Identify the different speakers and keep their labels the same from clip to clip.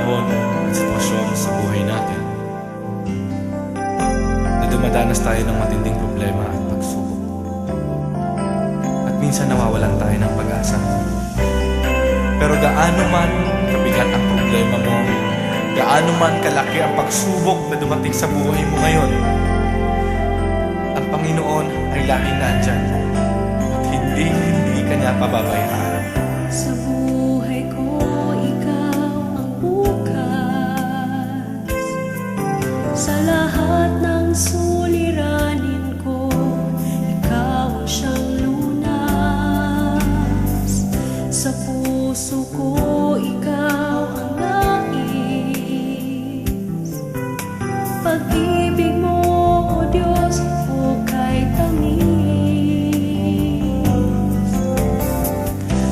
Speaker 1: panahon at sitwasyon sa buhay natin na dumadanas tayo ng matinding problema at pagsubok. At minsan nawawalan tayo ng pag-asa. Pero gaano man kabigat ang problema mo, gaano man kalaki ang pagsubok na dumating sa buhay mo ngayon, ang Panginoon ay laging nandyan at hindi ka niya pababayaan.
Speaker 2: Sa buhay ko, ikaw ang bukas. Sa lahat ng suliranin ko, ikaw ang siyang lunas. Sa puso ko, ikaw ang nais. Pag-ibig mo, O Diyos, hukay tamis.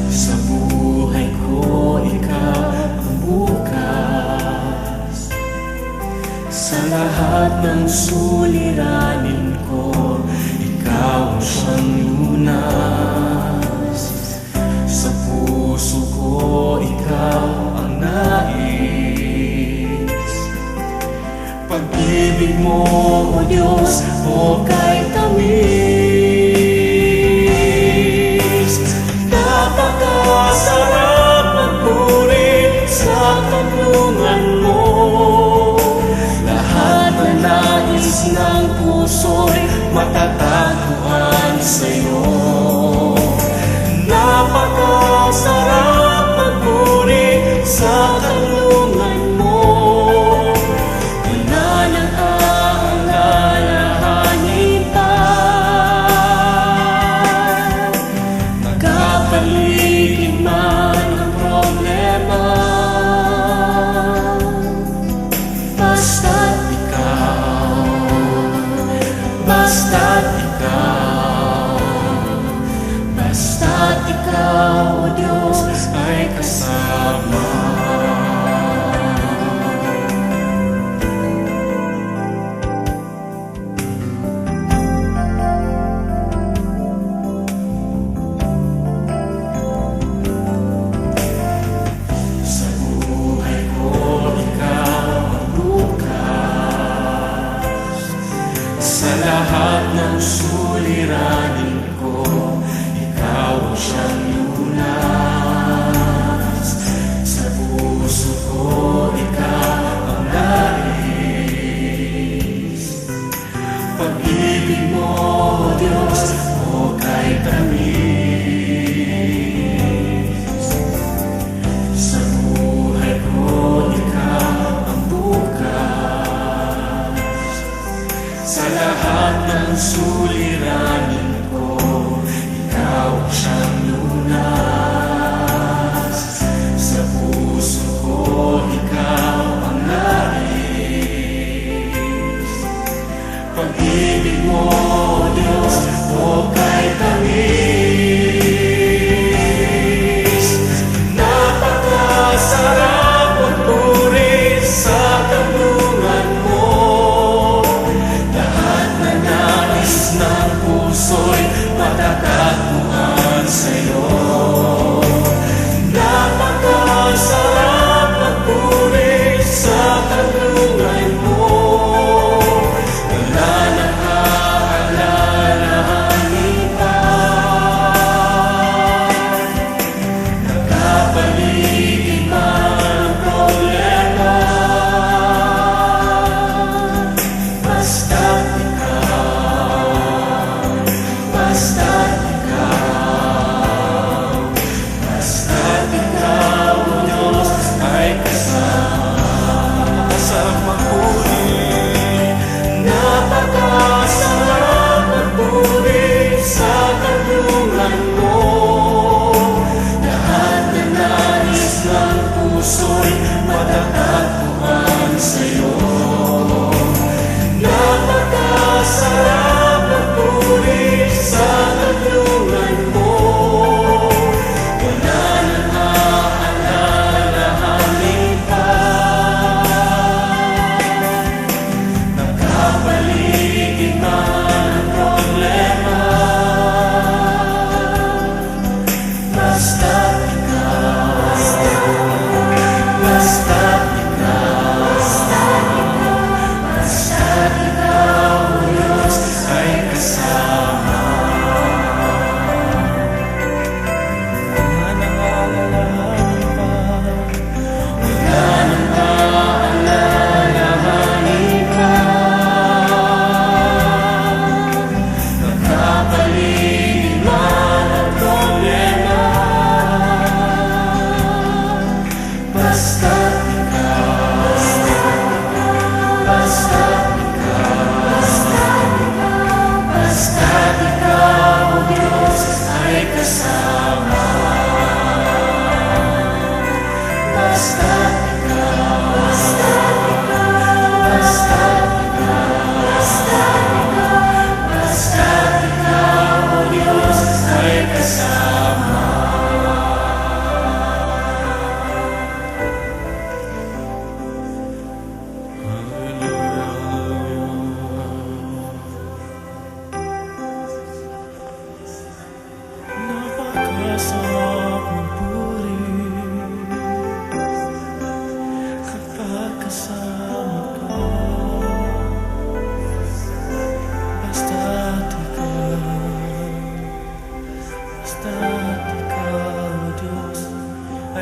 Speaker 3: Sa buhay ko, ikaw ang bukas. Sa lahat ng suliranin ko, ikaw ang siyang lunas. Sa puso ko, ikaw ang nais. Pag-ibig mo, O Diyos, hukay tamis. Napakasarap magpuri sa kanlungan mo. Lahat na nais na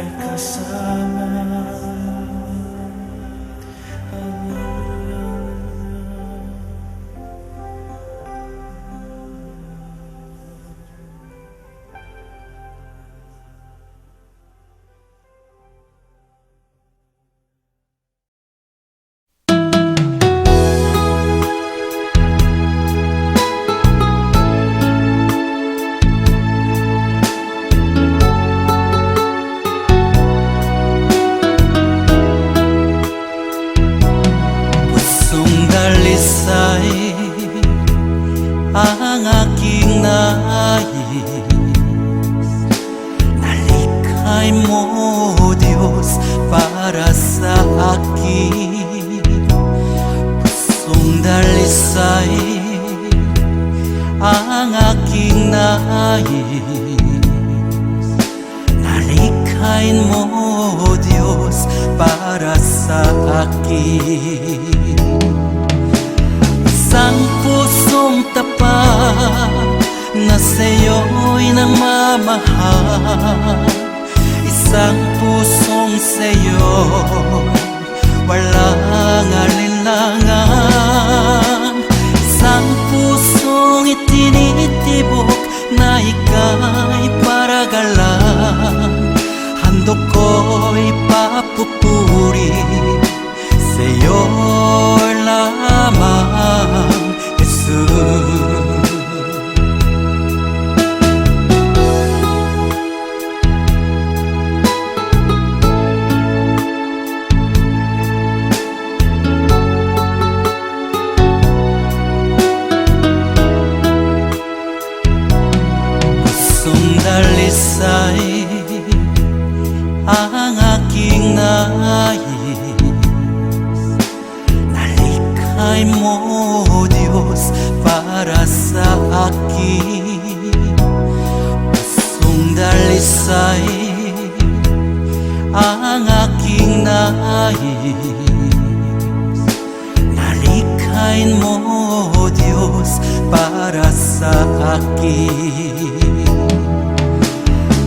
Speaker 3: ay kasama.
Speaker 4: Pusong dalisay ang aking nais, nalikhay mo, Diyos, para sa akin. Pusong dalisay ang aking nais, nalikhain mo, Diyos, para sa akin. Isang pusong tapat na sa'yo'y nagmamahal, isang pusong sa'yo walang alinlangan, isang pusong itinitibok na ika'y paragalan. Handog ko'y papupuri sa'yo lamang, Jesus. Pusong dalisay ang aking nais, nalikhay mo, Diyos, para sa akin. Pusong dalisay ang aking nais, nalikhain mo, Diyos, para sa akin.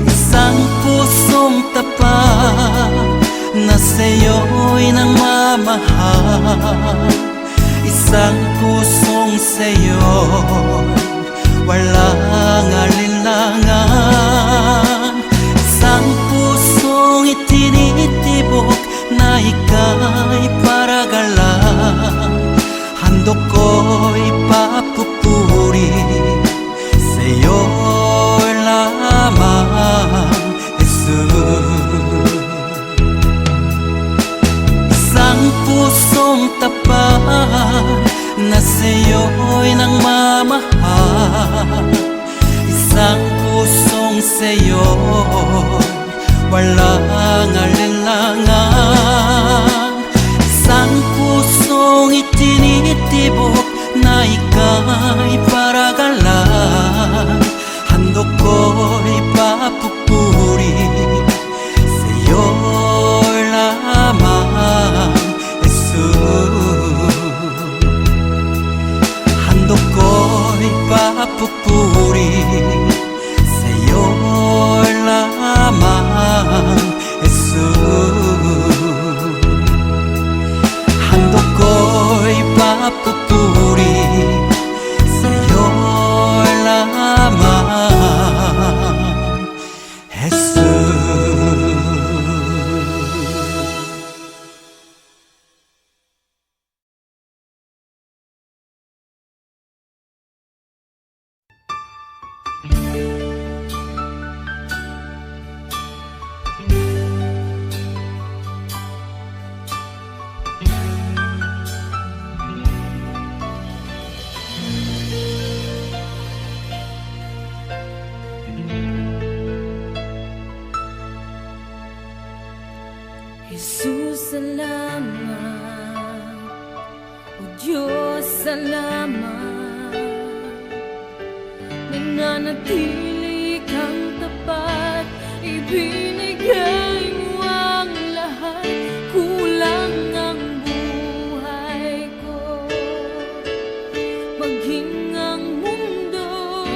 Speaker 4: Isang pusong tapat na sa'yo'y nagmamahal, isang pusong sa'yo walang alinlangan, isang pusong itinitibok na ika'y paragalan. Handog ko'y papupuri sa'yo lamang, Jesus. Isang pusong tapat na sa'yo'y nagmamahal, isang pusong sa'yo walang alinlangan, isang pusong itinitibok na ika'y paragalan. Handog ko'y papupuri sa'yo lamang, Jesus. Handog ko'y papupuri sa'yo lamang, Jesus. Handog ko'y papupuri sa'yo lamang, Jesus.
Speaker 2: Jesus, salamat. O Diyos, salamat. Nananatili kang tapat, ibinigay mo ang lahat. Kulang ang buhay ko, maging ang mundo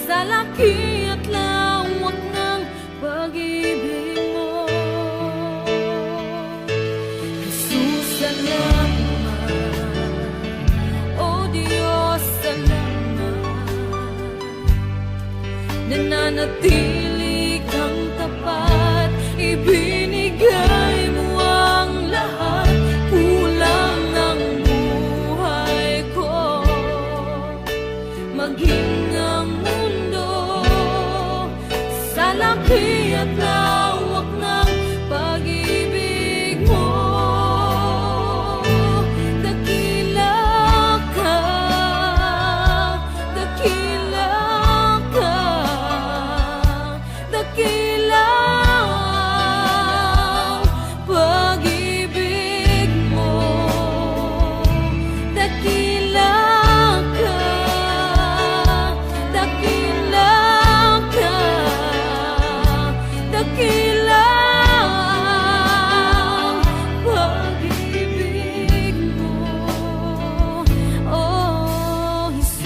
Speaker 2: sa laki at lawak ng pag-ibig. lawak ng pag-ibig mo. Dakila ka, dakila ka, dakila ang pag-ibig mo. Dakila ka, dakila ka, dakila ang pag-ibig mo, oh Jesus.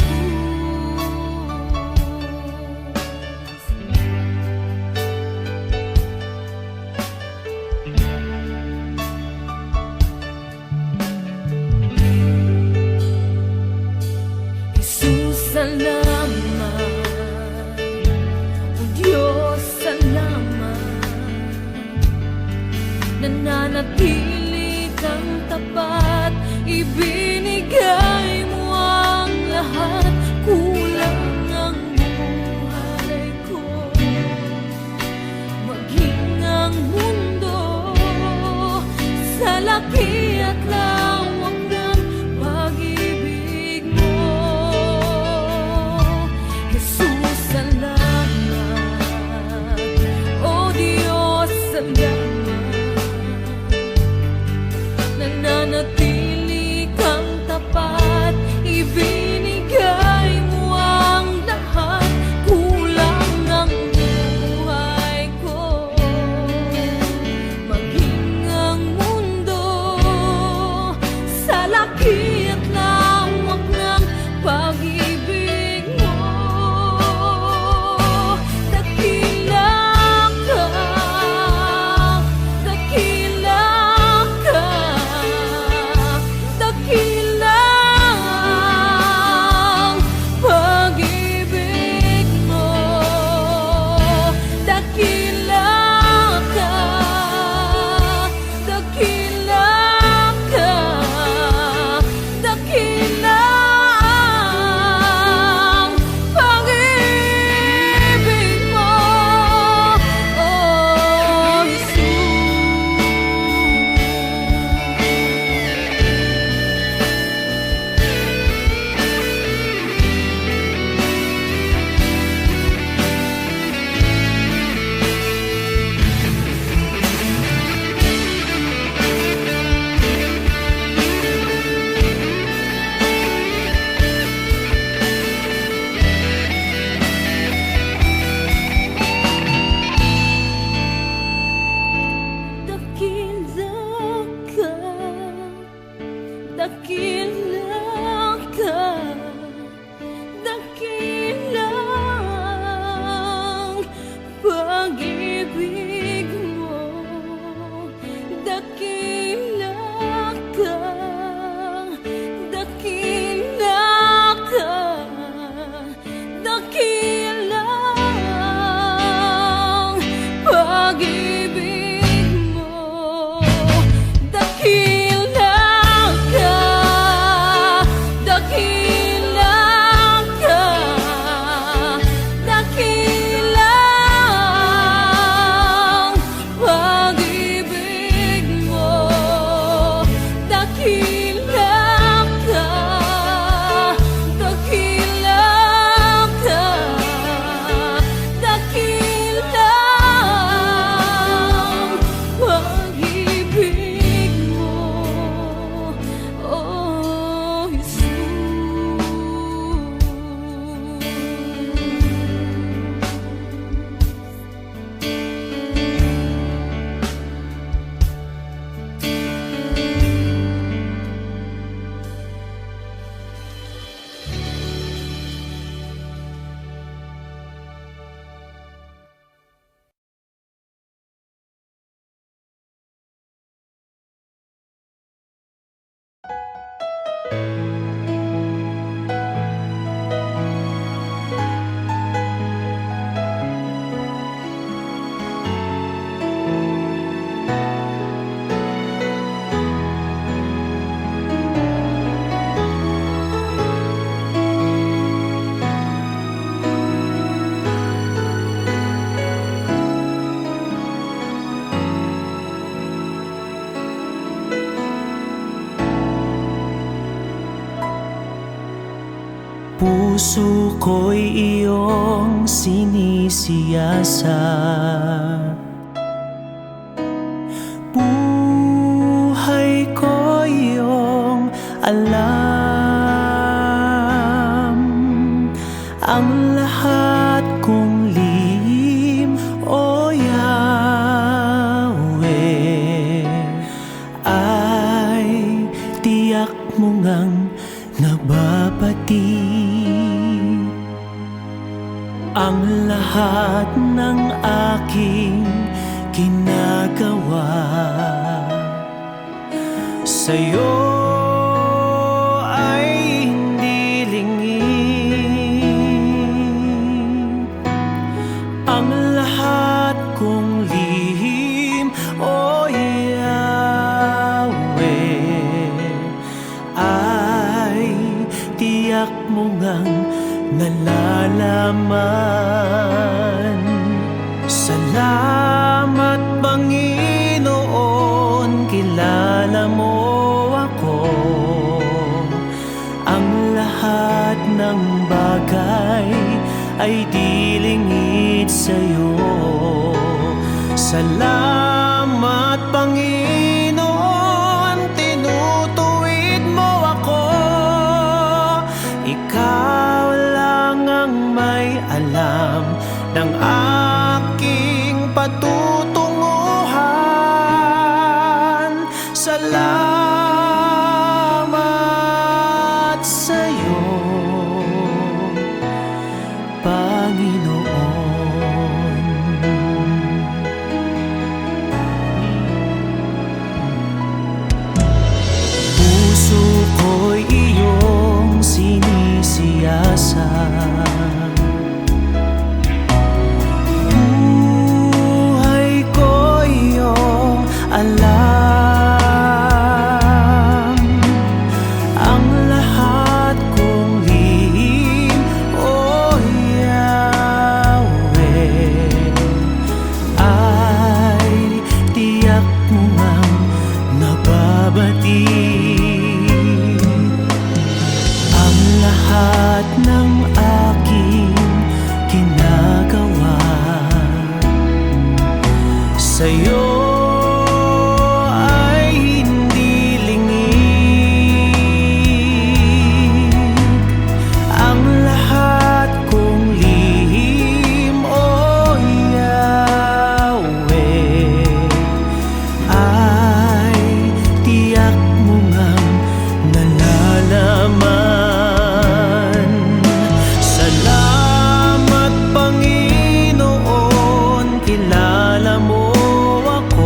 Speaker 2: Jesus, salamat. O Diyos, salamat. Nananatili kang tapat, ibinigay mo ang lahat. Kulang ang buhay ko, maging ang mundo sa laki at lawak ng pag-ibig mo. Jesus, salamat. O Diyos, salamat. Nananatili kang tapat, ibinigay mo ang lahat. Kulang ang buhay ko, maging ang mundo sa laki at lawak ng pag-ibig mo. Dakila ka, dakila ka, dakila ang pag-ibig mo. Dakila ka, dakila ka, dakila ang pag-ibig mo, oh Jesus. Dakila ka, dakila ang pag-ibig mo. Dakila ka, dakila ka, dakila ang pag-ibig mo. Dakila ka, dakila ka, dakila ang pag-ibig mo. Dakila ka, dakila ka, dakila ang pag-ibig mo, oh Jesus.
Speaker 3: Puso ko'y iyong sinisiyasat. Buhay ko iyong alam. Ang lahat kong lihim, O Yahweh, ay tiyak mo ngang nababati. Ang lahat ng aking ginagawa sa'yo ay hindi lingid. Ang lahat kong lihim, O Yahweh, ay tiyak mo ngang nalalaman. Salamat, Panginoon, kilala mo ako. Ang lahat ng bagay ay di lingid sa'yo. Salamat, Panginoon, tinutuwid mo ako. Ikaw lang ang may alam ng aking patutunguhan. Salamat sa'yo, Panginoon. Puso ko'y iyong sinisiyasat. Buhay ko iyong alam. Ang lahat kong lihim, O Yahweh, ay tiyak mo ngang nababati. Ang lahat ng aking ginagawa sa'yo ay hindi lingid. Ang lahat kong lihim, O Yahweh, ay tiyak mo ngang nalalaman. Salamat, Panginoon, kilala mo ako.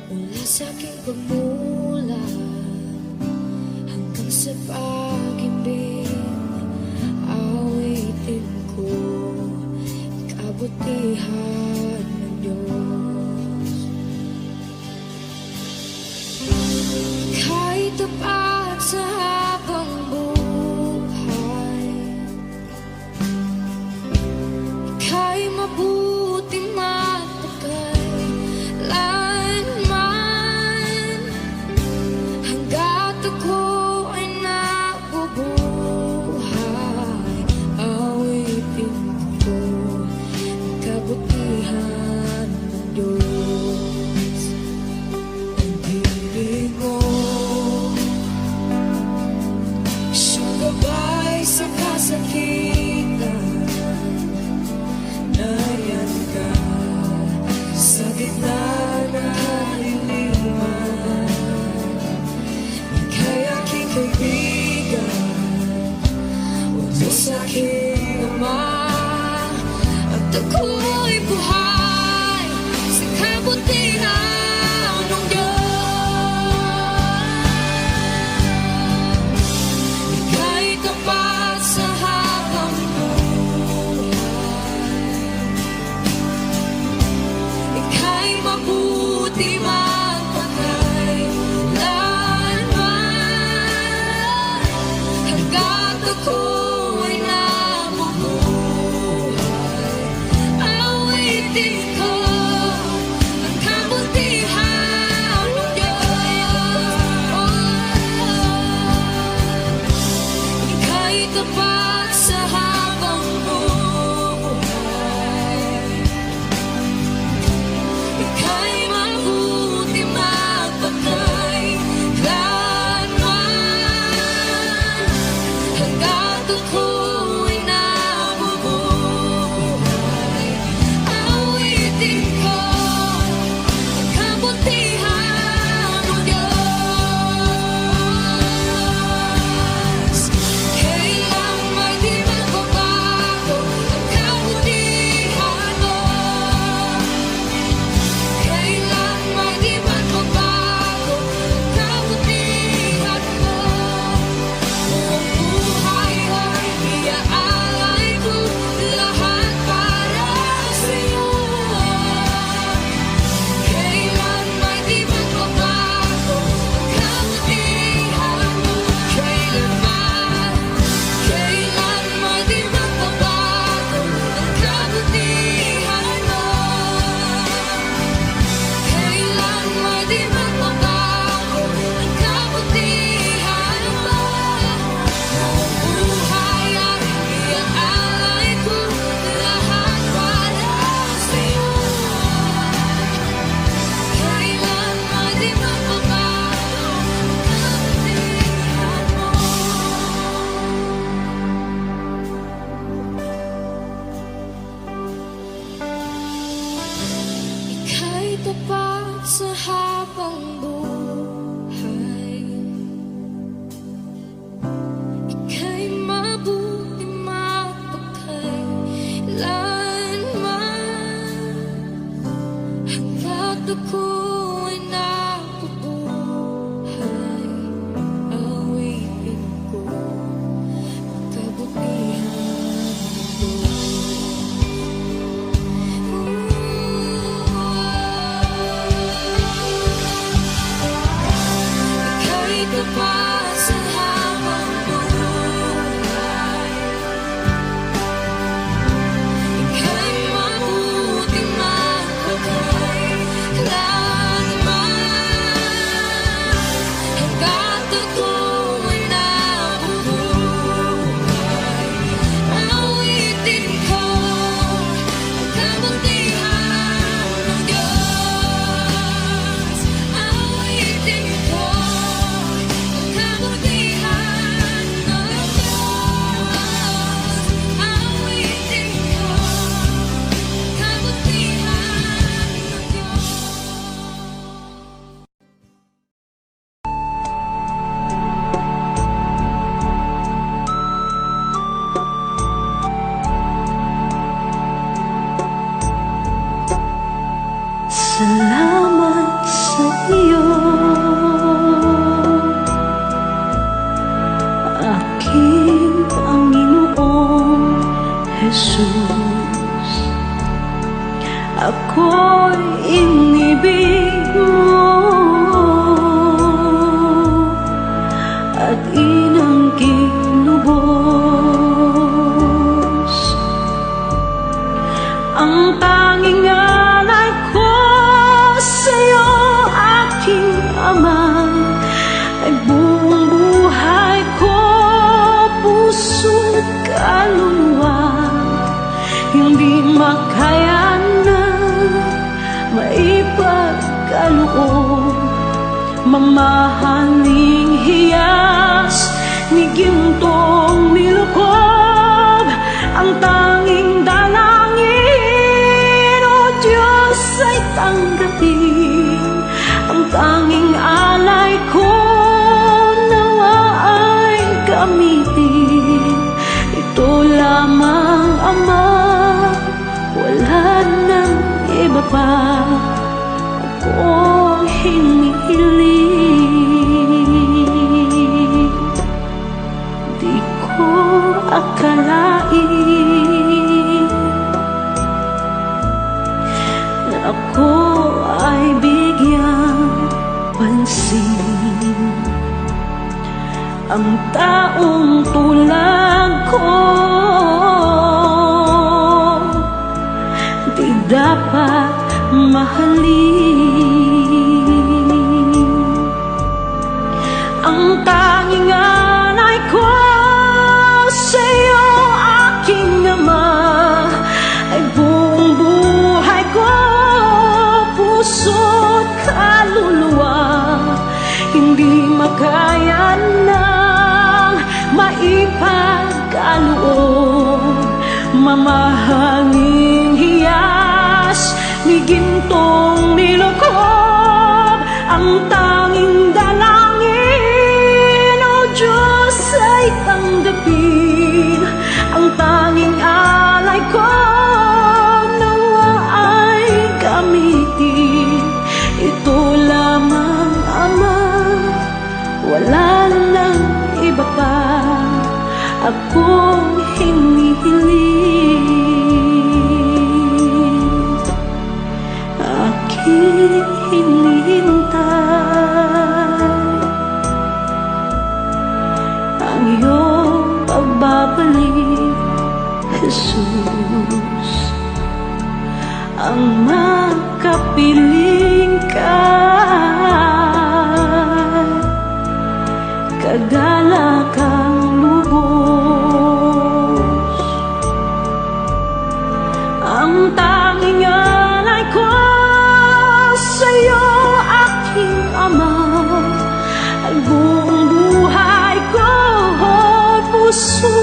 Speaker 2: Mula sa aking pagmula hanggang sa pag-ibig, awitin ko kabutihan ng Diyos. Kahit tapat sa habang buhay, ika'y mabuti matagal lanman, hanggat ako ay nabubuhay, awitin ko ang kabutihan ng Diyos. Ang ibig mo, siyang gabay sa kasakitan, nariyan ka sa gitna ng kaliliman. Ika'y aking kaibigan, utos sa aking ama, at ako'y buhay sa kabutihan ng Diyos. Ika'y tapat sa habang buhay, ika'y mabuti magpakailanman, hanggat ako ay nabubuhay, awitin ko ang kabutihan ng Diyos. Ika'y tapat sa habang buhay, ika'y mabuti magpakailanman, hanggat ako'y nabubuhay, awitin ko ang kabutihan ng Diyos. Kailang may di magbabago ang kabutihan mo, kailan may di magbabago ang kabutihan mo. Buong buhay ay iaalay ko lahat para sa'yo. Kailan may di magbabago ang kabutihan mo, kailan may di magbabago ang kabutihan mo, kailan may di magbabago ang kabutihan mo. Buong buhay ay iaalay ko lahat para sa'yo. Kailan may di magbabago ang kabutihan mo. Ika'y tapat sa habang buhay, ika'y mabuti magpakailanman, hanggat ako'y nabubuhay, awitin ko ang kabutihan ng Ika'y tapat sa habang buhay, ika'y mabuti magpakailanman, makaya na maipagkaloob. Mamahaling hiyas ni gintong nilukob, ang tanging dalangin, o Diyos, ay tanggapin. Ang tanging alay ko nawa ay gamitin. Ito lamang, Ama, wala nang iba pa akong hinihiling. Di ko akalain na ako ay bigyang pansin. Ang taong tulad ko di dapat mahalin. Ang tanging alay ko sa'yo, aking Ama, ay buong buhay ko, puso't kaluluwa. Hindi makaya nang maipagkaloob. Mamahaling hiyas ni gintong nilukob, ang tanging dalangin, o Diyos, ay tanggapin. Ang tanging alay ko nawa ay gamitin. Ito lamang, Ama, wala nang iba pa akong hinihiling. Aking hinihintay ang iyong pagbabalik, Jesus. Ang makapiling ka, kagalakang lubos. Ang tanging alay ko sa'yo, aking Ama, ay buong buhay ko, puso,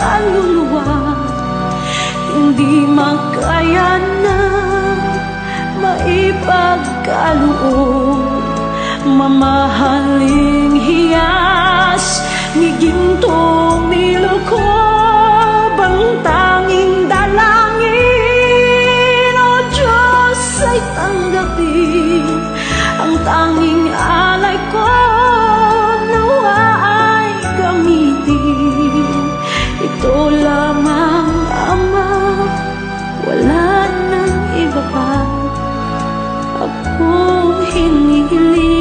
Speaker 2: kaluluwa. Hindi makaya na maipagkaloob. Mamahaling hiyas ni gintong nilukob, ang tanging dalangin, o Diyos, ay tanggapin. Ang tanging alay ko nawa ay gamitin. Ito lamang, Ama, wala nang iba pa akong hinihiling.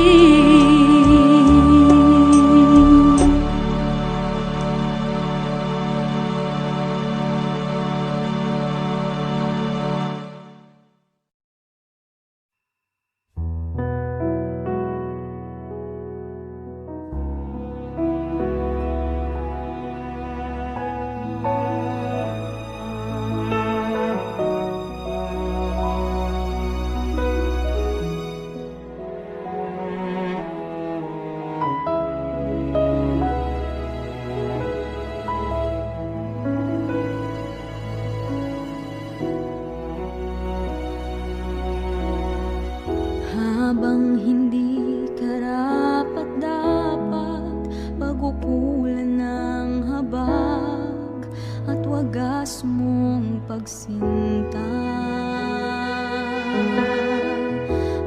Speaker 2: Habang hindi karapat-dapat pagukulan ng habag at wagas mong pagsinta,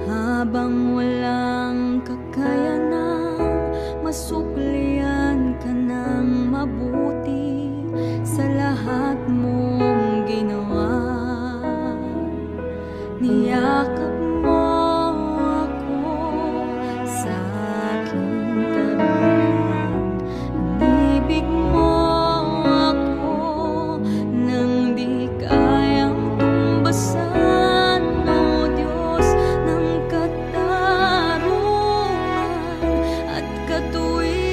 Speaker 2: habang walang kakayanang masuklian ka ng mabuti sa lahat mong ginawa. Niyakap katuwiran.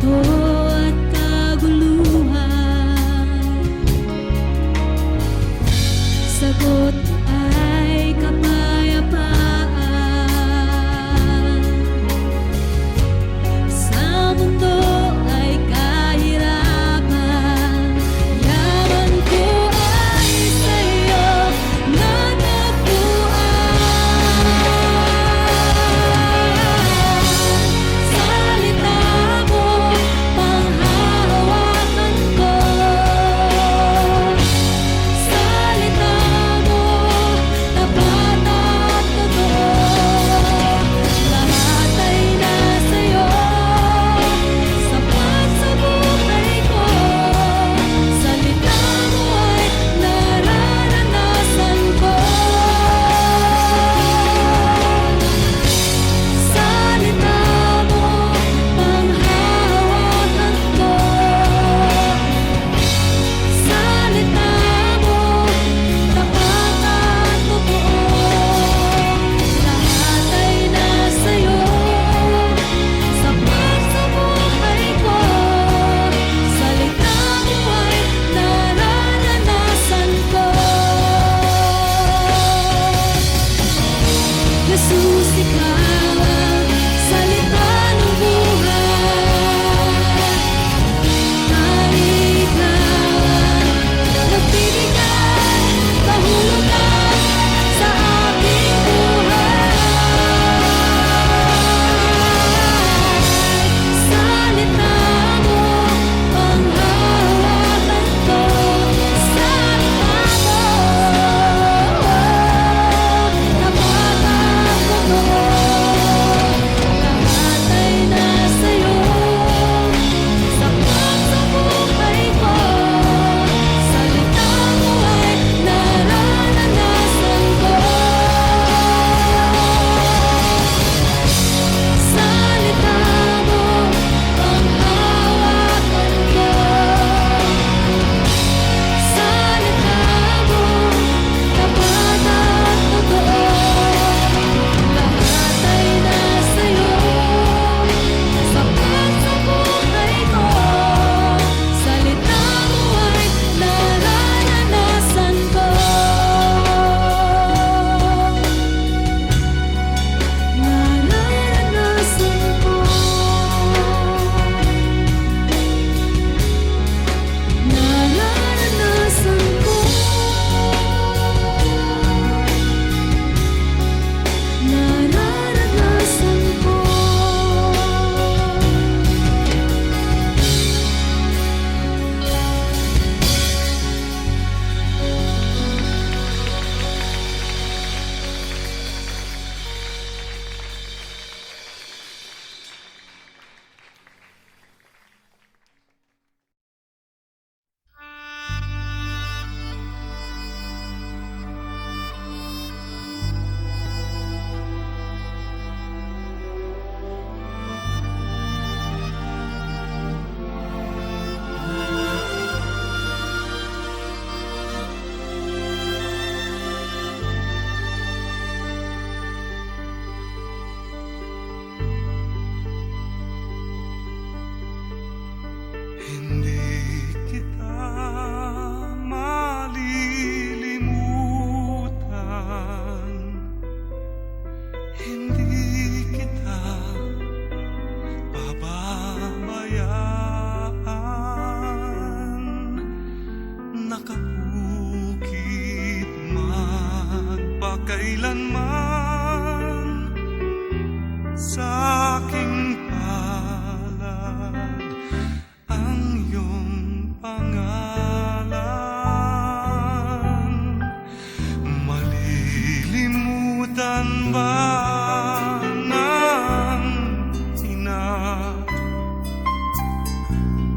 Speaker 2: lungkot at kaguluhan. Sagot ay kapayapaan. Sa mundo ay kahirapan, yaman ko ay sa'yo natagpuan. Salita mo, panghahawakan ko. Salita mo, tapat at totoo. Lahat ay nasa'yo, sapat sa buhay ko. Salita mo ay nararanasan ko. Salita mo, panghahawakan ko. Salita mo, tapat at totoo. Lahat ay nasa'yo, sapat sa buhay ko. Salita mo ay nararanasan ko. Jesus, ikaw ang salita ng buhay. Ikaw ang nagbibigay kahulugan sa aking buhay. Salita mo, panghahawakan ko. Salita mo, tapat at totoo. Lahat ay nasa'yo, sapat sa buhay ko. Salita mo ay nararanasan ko. Salita mo, panghahawakan ko. Salita mo, tapat at totoo. Lahat ay nasa'yo, sapat sa buhay ko. Salita mo ay nararanasan ko. Nararanasan ko. Nararanasan ko. Nararanasan ko.
Speaker 3: Hindi kita malilimutan. Hindi kita pababayaan. Nakabukid magpakailanman sa aking palad ang iyong pangalan. Malilimutan ba ng ina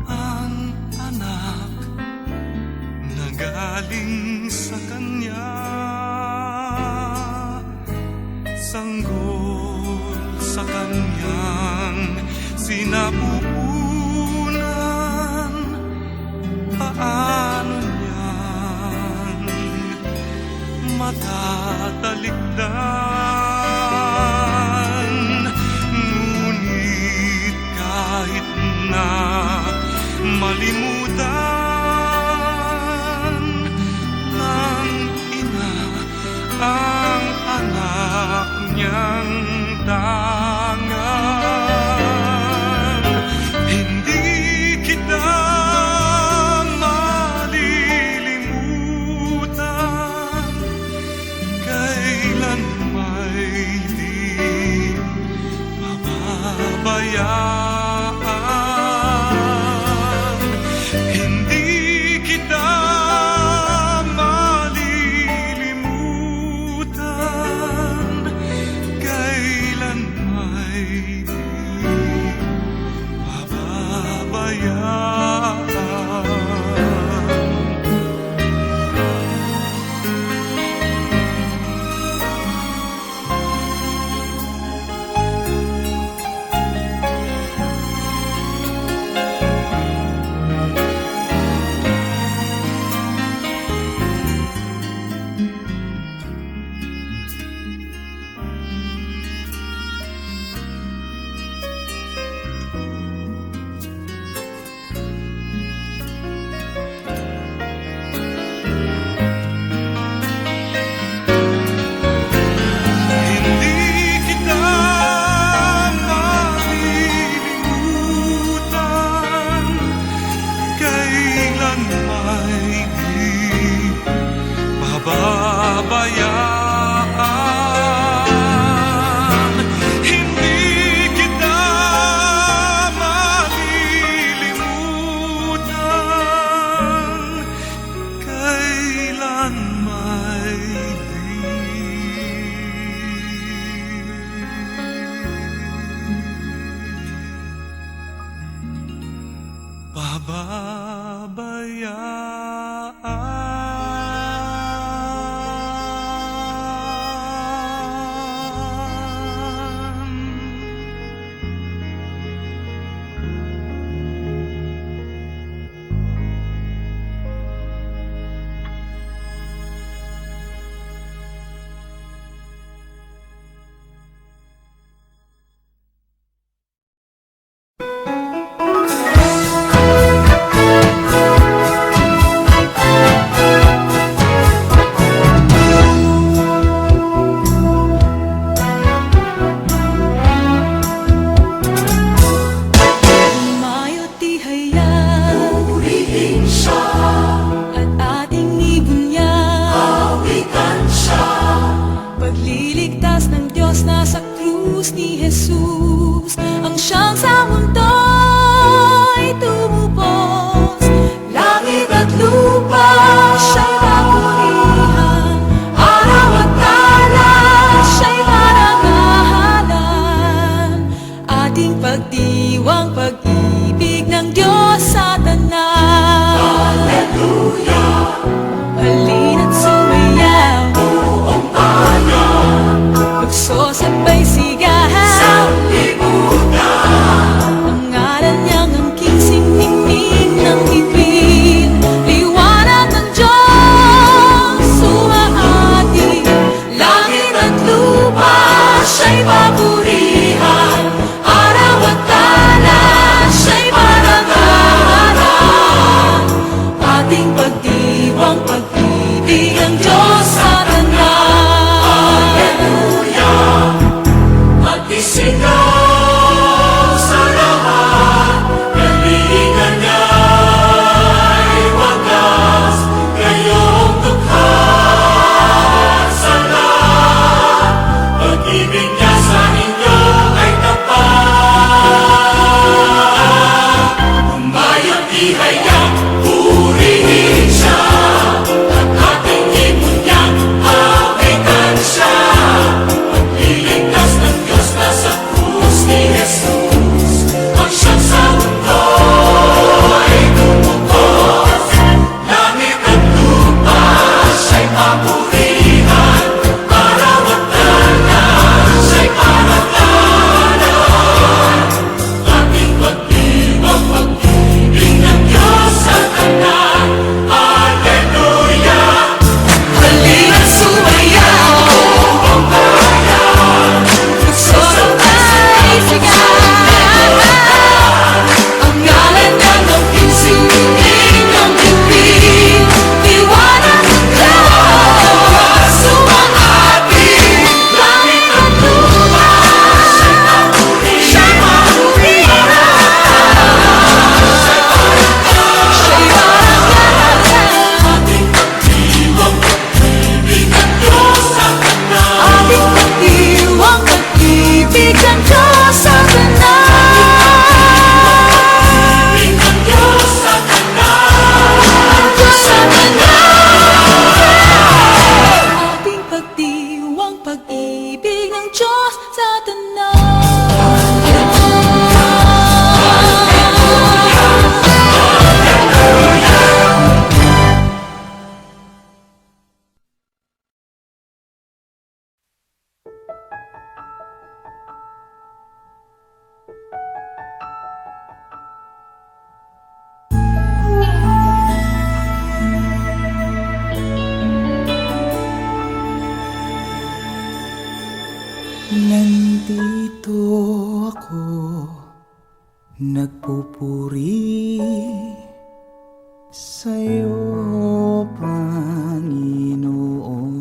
Speaker 3: ang anak na galing sa kanya? Sanggol sa kanyang sinapupunan. Paano niyan matatalikdan? Ngunit kahit
Speaker 5: na malimutan ng ina ang anak niyang tangan. Hindi kita malilimutan, kailan may di mababayaan. Hindi kita malilimutan, kailan may di mababayaan. Hindi kita malilimutan, kailan may di mababayaan. Hindi kita malilimutan, kailan may di pababayaan.
Speaker 4: nagpupuri sa'yo, Panginoon,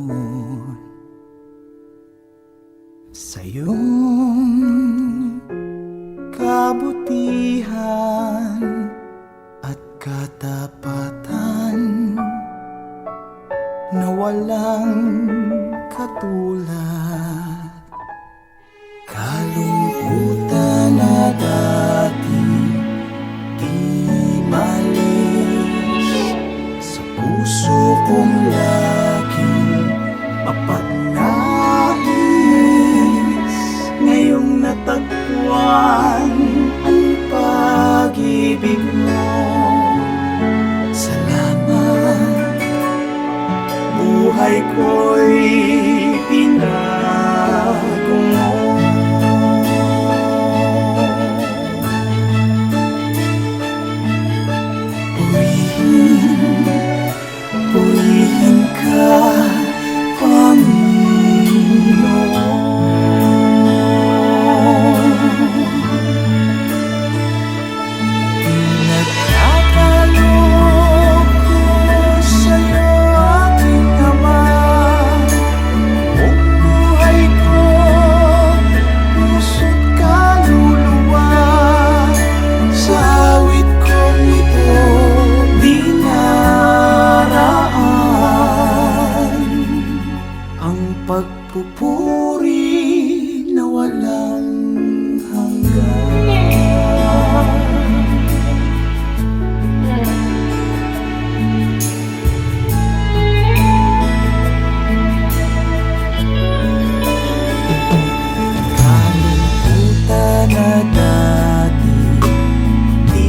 Speaker 4: sa iyong kabutihan at katapatan na walang katulad. Kalungkutan na dati di malis sa puso kong laging mapagnais. Ngayong natagpuan ang pag-ibig mo, salamat. Buhay ko'y binago mo. Purihin ka, Panginoon. Nagkakaloob ko sa'yo, aking Ama. Buong buhay ko, puso't kaluluwa, sa awit kong ito dinaraan ang pagpupuri na walang hanggan. Kalungkutan na dati di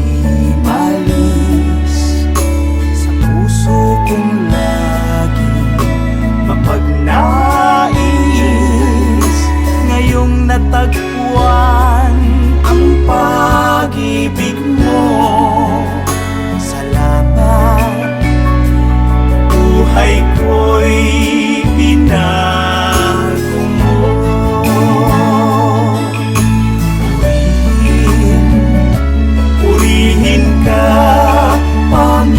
Speaker 4: malis sa puso kong laging mapagnais. Ngayong natagpuan ang pag-ibig mo, salamat. Buhay ko'y binago mo. Purihin ka, Panginoon.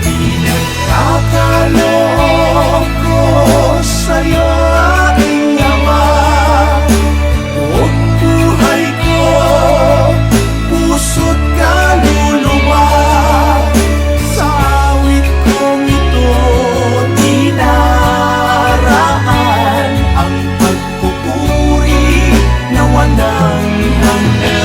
Speaker 4: Pinagkakaloob ko sa'yo, aking Ama. Buong buhay ko, puso't kaluluwa, sa awit kong ito dinaraan ang pagpupuri na walang hanggan.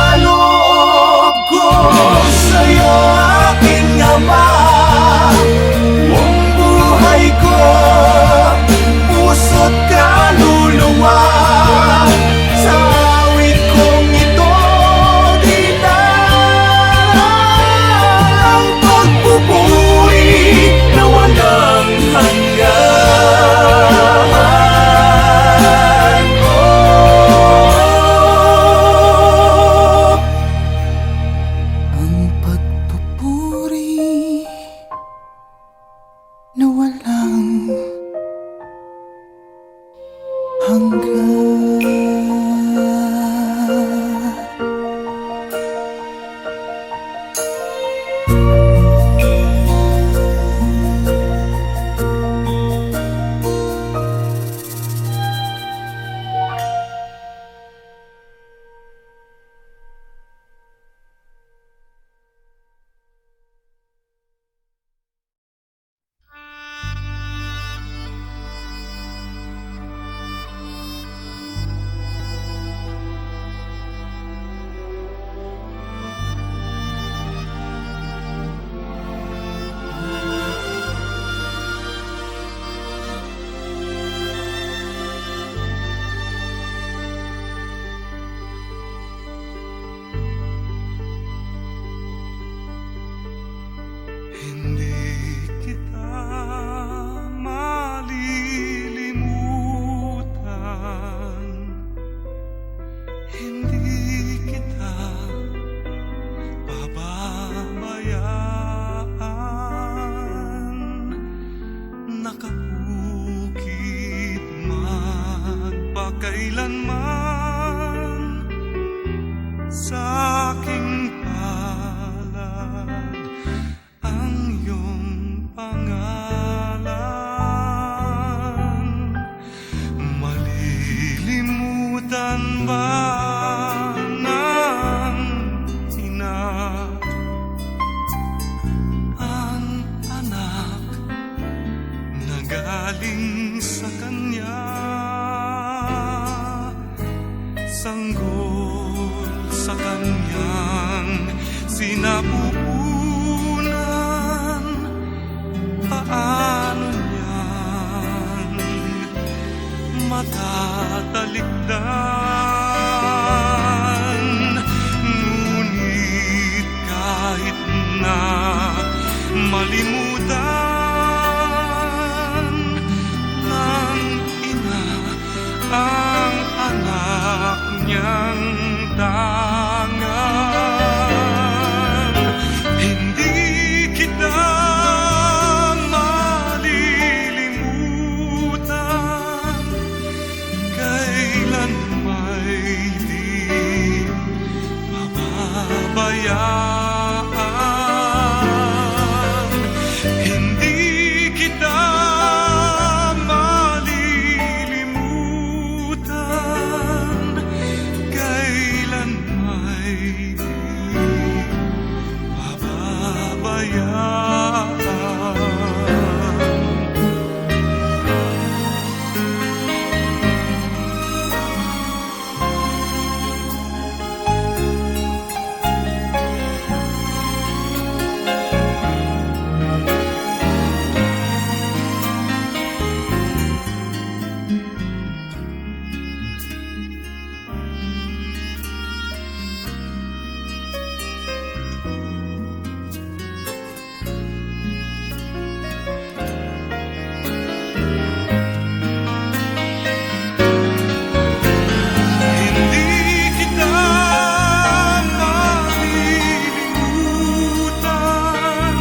Speaker 4: Nagkakaloob ko sa'yo, aking Ama. Buong buhay ko, puso't kaluluwa, sa awit kong ito dinaraan ang pagpupuri na walang hanggan. Ang pagpupuri na walang hanggan.
Speaker 5: nakabukit magpakailanman sa aking palad ang iyong pangalan. Malilimutan ba ng ina ang anak na galing sa kanya? Sanggol sa kanyang sinapupunan, paano niyan matatalikdan? Ngunit kahit na malimutan ng ina ang anak niyang tangan, hindi kita malilimutan, kailan may di mababayaan. Hindi kita malilimutan, kailan may di mababayaan. Hindi kita malilimutan,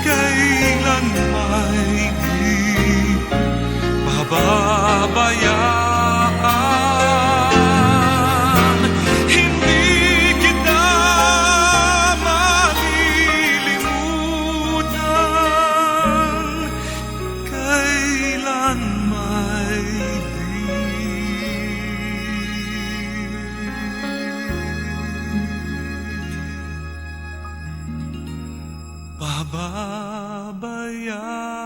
Speaker 5: kailan may di pababayaan. Hindi kita malilimutan, kailan may di pababayaan.